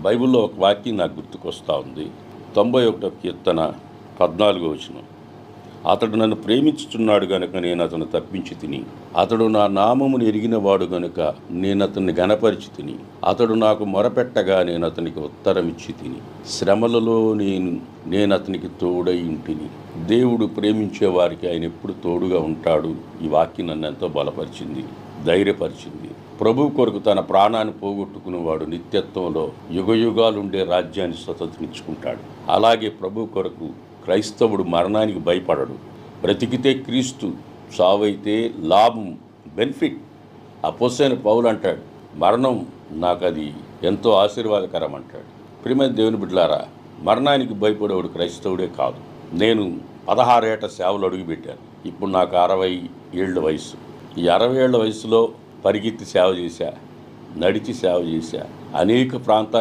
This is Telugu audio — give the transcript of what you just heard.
బైబిల్లో ఒక వాక్యం నాకు గుర్తుకొస్తూ ఉంది. 91వ కీర్తన 14వ వచనం. అతడు నన్ను ప్రేమించుచున్నాడు గనుక నేను అతను తప్పించి తిని, అతడు నా నామమును ఎరిగినవాడు గనుక నేను అతన్ని గనపరిచి తిని, అతడు నాకు మొరపెట్టగా నేను అతనికి ఉత్తరమిచ్చి తిని, శ్రమలలో నేను అతనికి తోడై ఉంటిని. దేవుడు ప్రేమించే వారికి ఆయన ఎప్పుడు తోడుగా ఉంటాడు. ఈ వాక్యం నన్ను ఎంతో బలపరిచింది, ధైర్యపరిచింది. ప్రభు కొరకు తన ప్రాణాన్ని పోగొట్టుకునేవాడు నిత్యత్వంలో యుగయుగాలుండే రాజ్యాన్ని స్వతంత్రించుకుంటాడు. అలాగే ప్రభు కొరకు క్రైస్తవుడు మరణానికి భయపడడు. బ్రతికితే క్రీస్తు, చావైతే లాభం, బెనిఫిట్. అపోస్తలుడైన పౌలు అంటాడు, మరణం నాకు అది ఎంతో ఆశీర్వాదకరం అంటాడు. ప్రియమైన దేవుని బిడ్డలారా, మరణానికి భయపడేవాడు క్రైస్తవుడే కాదు. నేను 16 ఏట సేవలు అడుగుపెట్టాను. ఇప్పుడు నాకు 60 ఏళ్ల వయసు. ఈ 60 ఏళ్ల వయసులో పరిగెత్తి సేవ చేశా, నడిచి సేవ చేశా, అనేక ప్రాంతాలు